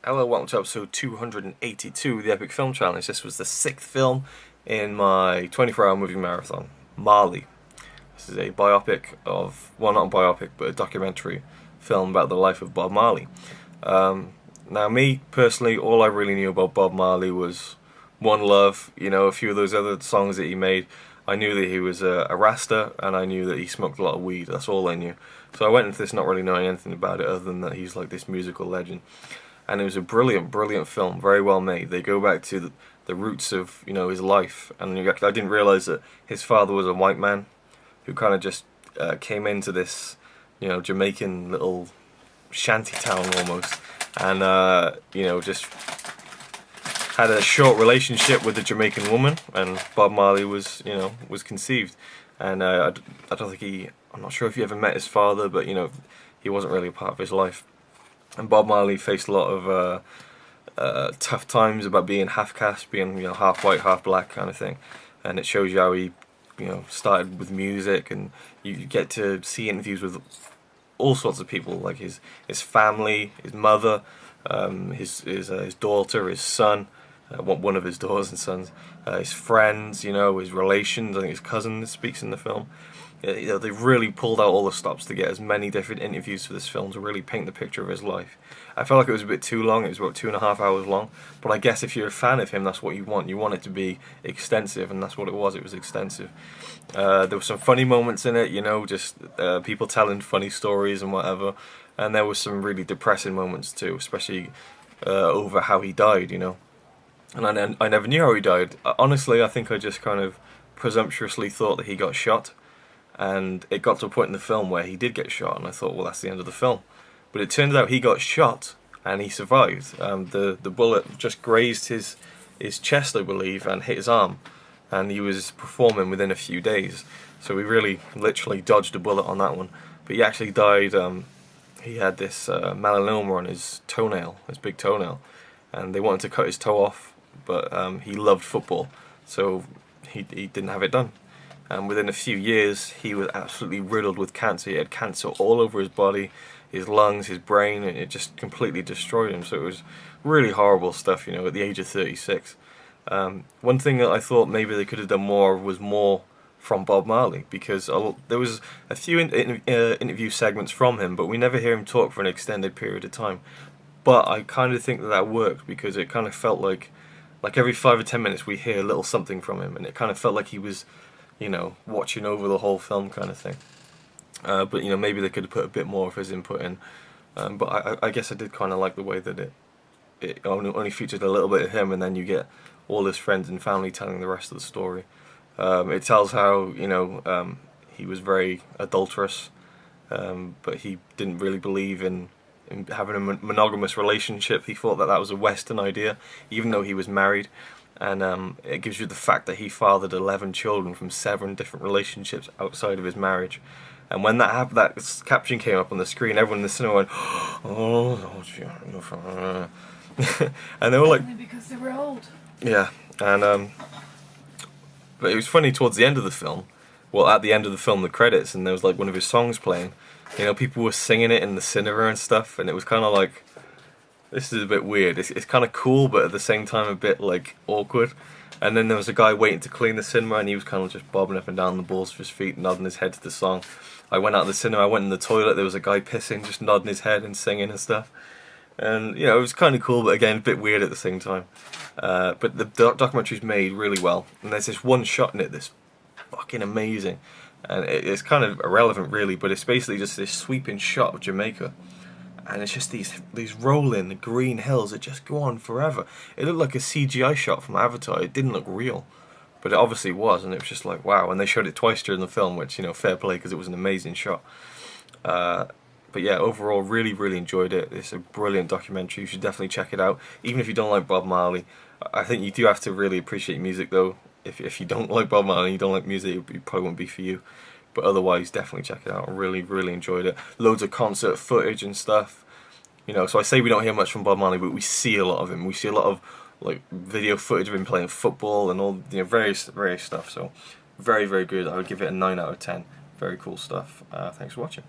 Hello, welcome to episode 282 of the Epic Film Challenge. This was the 6th film in my 24-hour movie marathon, Marley. This is a biopic of, well, not a biopic, but a documentary film about the life of Bob Marley. Now, me, personally, all I really knew about Bob Marley was One Love, you know, a few of those other songs that he made. I knew that he was a Rasta, and I knew that he smoked a lot of weed. That's all I knew. So I went into this not really knowing anything about it other than that he's like this musical legend. And it was a brilliant, brilliant film, very well made. They go back to the roots of, you know, his life. And I didn't realise that his father was a white man who kind of just came into this, you know, Jamaican little shanty town almost. And, you know, just had a short relationship with a Jamaican woman. And Bob Marley was, you know, was conceived. And I don't think I'm not sure if he ever met his father, but, you know, he wasn't really a part of his life. And Bob Marley faced a lot of tough times about being half caste, being, you know, half white, half black kind of thing. And it shows you how he, you know, started with music, and you get to see interviews with all sorts of people, like his family, his mother, his daughter, his son, one of his daughters and sons, his friends, you know, his relations. I think his cousin speaks in the film. You know, they've really pulled out all the stops to get as many different interviews for this film to really paint the picture of his life. I felt like it was a bit too long. It was about 2.5 hours long. But I guess if you're a fan of him, that's what you want. You want it to be extensive, and that's what it was. It was extensive. There were some funny moments in it, you know, just people telling funny stories and whatever. And there were some really depressing moments too, especially over how he died, you know. And I never knew how he died. Honestly, I think I just kind of presumptuously thought that he got shot. And it got to a point in the film where he did get shot, and I thought, well, that's the end of the film. But it turns out he got shot, and he survived. The bullet just grazed his chest, I believe, and hit his arm. And he was performing within a few days. So we really, literally dodged a bullet on that one. But he actually died, he had this melanoma on his toenail, his big toenail. And they wanted to cut his toe off, but he loved football, so he didn't have it done. And within a few years, he was absolutely riddled with cancer. He had cancer all over his body, his lungs, his brain, and it just completely destroyed him. So it was really horrible stuff, you know, at the age of 36. One thing that I thought maybe they could have done more was more from Bob Marley, because there was a few interview segments from him, but we never hear him talk for an extended period of time. But I kind of think that worked, because it kind of felt like every 5 or 10 minutes we hear a little something from him, and it kind of felt like he was, you know, watching over the whole film kind of thing. But, you know, maybe they could have put a bit more of his input in. But I guess I did kind of like the way that it only featured a little bit of him, and then you get all his friends and family telling the rest of the story. It tells how, you know, he was very adulterous, but he didn't really believe in having a monogamous relationship. He thought that was a Western idea, even though he was married. And it gives you the fact that he fathered 11 children from 7 different relationships outside of his marriage. And when that happened, that caption came up on the screen, everyone in the cinema went, "Oh, and they were like, only because they were old." Yeah, and but it was funny towards the end of the film. Well, at the end of the film, the credits, and there was like one of his songs playing. You know, people were singing it in the cinema and stuff, and it was kind of like, this is a bit weird. It's kind of cool, but at the same time a bit like awkward. And then there was a guy waiting to clean the cinema, and he was kind of just bobbing up and down the balls of his feet, nodding his head to the song. I went out of the cinema, I went in the toilet, there was a guy pissing, just nodding his head and singing and stuff. And, you know, it was kind of cool, but again, a bit weird at the same time. But the documentary's made really well, and there's this one shot in it that's fucking amazing. And it's kind of irrelevant, really, but it's basically just this sweeping shot of Jamaica. And it's just these rolling green hills that just go on forever. It looked like a CGI shot from Avatar. It didn't look real, but it obviously was, and it was just like, wow. And they showed it twice during the film, which, you know, fair play, because it was an amazing shot. But yeah, overall, really, really enjoyed it. It's a brilliant documentary. You should definitely check it out, even if you don't like Bob Marley. I think you do have to really appreciate music, though. If you don't like Bob Marley and you don't like music, it probably won't be for you. But otherwise, definitely check it out. I really, really enjoyed it. Loads of concert footage and stuff. You know, so I say we don't hear much from Bob Marley, but we see a lot of him. We see a lot of like video footage of him playing football and all, you know, various stuff. So very, very good. I would give it a 9 out of 10. Very cool stuff. Thanks for watching.